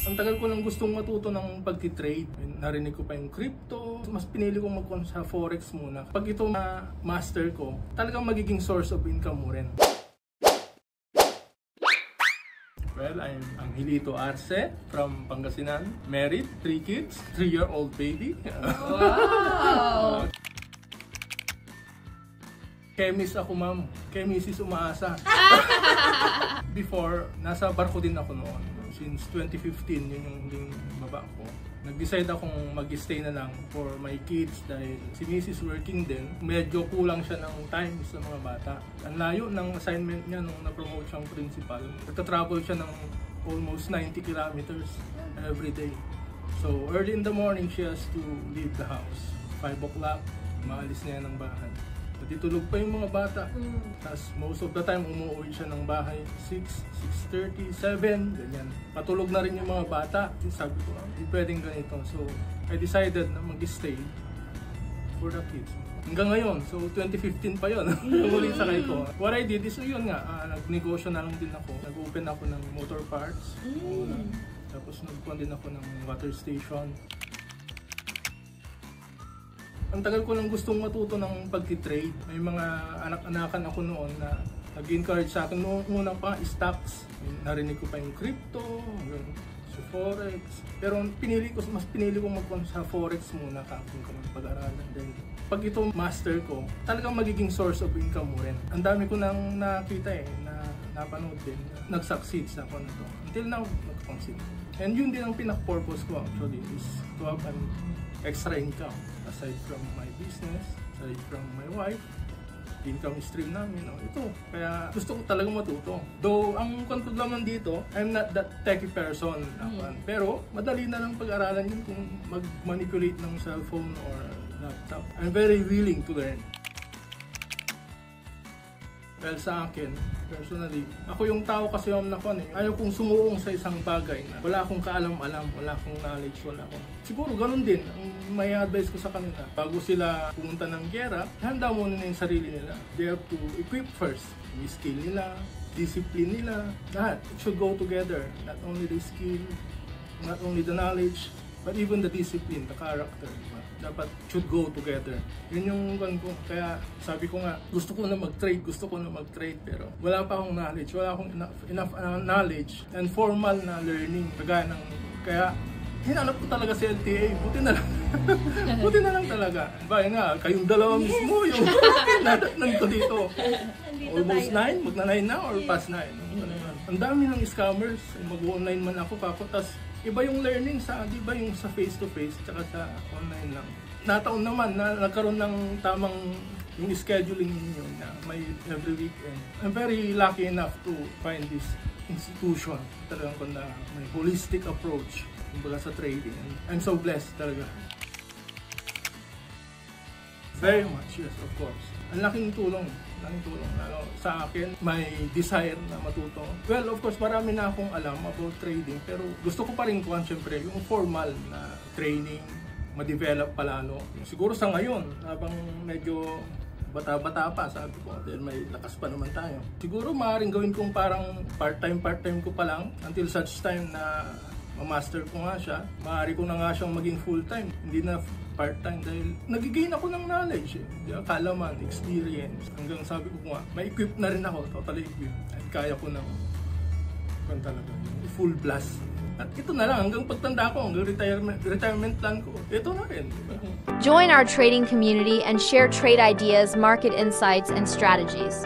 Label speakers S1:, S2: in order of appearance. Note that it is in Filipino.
S1: Ang tagal ko lang gustong matuto ng pagtitrade. Narinig ko pa yung crypto. Mas pinili kong sa forex muna. Pag ito master ko, talagang magiging source of income mo rin. Well, I'm Angelito Arce from Pangasinan. Married, 3 kids, 3-year-old baby.
S2: Wow!
S1: Chemist ako, ma'am. Chemist umaasa. Before, nasa barko din ako noon. Since 2015, yun yung huling baba ko. Nag-decide akong mag-stay na lang for my kids dahil si Mrs. working din. Medyo kulang siya ng time sa mga bata. Ang layo ng assignment niya nung na-promote siyang principal. Nagta-travel siya ng almost 90 kilometers every day. So early in the morning, she has to leave the house. 5 o'clock, maalis na yan ng bahay. Natitulog pa yung mga bata. Tapos most of the time umuwi siya ng bahay 6, 6:30, 7, ganyan. Patulog na rin yung mga bata. Sabi ko, hindi pwedeng ganito. So I decided na mag-stay for the kids. Hanggang ngayon, so 2015 pa yun. Ulit sakay ko. What I did is yun nga, nagnegosyo na lang din ako. Nag-open ako ng motor parts. Tapos nagpuan din ako ng water station. Ang tagal ko lang gustong matuto ng pagtitrade. May mga anak-anakan ako noon na nag-encourage sa akin. Noong una pa, stocks. Narinig ko pa yung crypto, sa forex. Pero mas pinili ko sa forex muna kung pag-aralan. Dahil pag ito master ko, talagang magiging source of income mo rin. Ang dami ko nang nakita na napanood din. Nag-succeed sa ako na to. Until now, nag-succeed. And yun din ang pinaka-purpose ko actually is to have an extra income. Aside from my business, aside from my wife, income stream namin, ito. Kaya gusto ko talaga matuto. Though, ang control naman dito, I'm not that techy person. Pero, madali na lang pag-aralan yun kung mag-manipulate ng cellphone or laptop. I'm very willing to learn. Well, sa akin, personally, ako yung tao kasi yung ayaw kong sumuong sa isang bagay na wala akong kaalam-alam, wala akong knowledge, wala akong... Siguro ganun din, ang may advice ko sa kanila. Bago sila pumunta ng gera, handa muna na yung sarili nila. They have to equip first. Yung skill nila, discipline nila, lahat. It should go together. Not only the skill, not only the knowledge, but even the discipline, the character. Dapat should go together. Yun yung ko. Kaya sabi ko nga, gusto ko na mag-trade, pero wala pa akong knowledge, wala akong enough knowledge and formal na learning. Kaya hinanap ko talaga si LTA, buti na lang talaga. Bayan nga, kayong dalawa mismo yung nandito dito. Almost 9, magna 9 na or past 9. Ang dami ng scammers, mag-online man ako tas iba yung learning di ba yung sa face-to-face tsaka sa online lang. Nataon naman na nagkaroon ng tamang yung scheduling ninyo na may every weekend. I'm very lucky enough to find this institution. Talagang na may holistic approach kumbaga sa trading. I'm so blessed talaga. Very much, yes, of course. Ang laking tulong sa akin, may desire na matuto. Well, of course, marami na akong alam about trading, pero gusto ko pa rin siyempre, yung formal na training, ma-develop palalo. Siguro sa ngayon, habang medyo bata-bata pa, sabi ko, dahil may lakas pa naman tayo. Siguro maaaring gawin kong parang part-time ko pa lang, until such time na ma-master ko nga siya. Maaari ko na nga siyang maging full-time, hindi na part-time dahil nagigain ako ng knowledge, kaalaman, experience. Hanggang sabi ko nga, may equip na rin ako, totally equipped. At kaya ko ng talaga, full blast. At ito na lang, hanggang pagtanda ko, hanggang retirement plan ko, ito na rin. Diba?
S3: Join our trading community and share trade ideas, market insights, and strategies.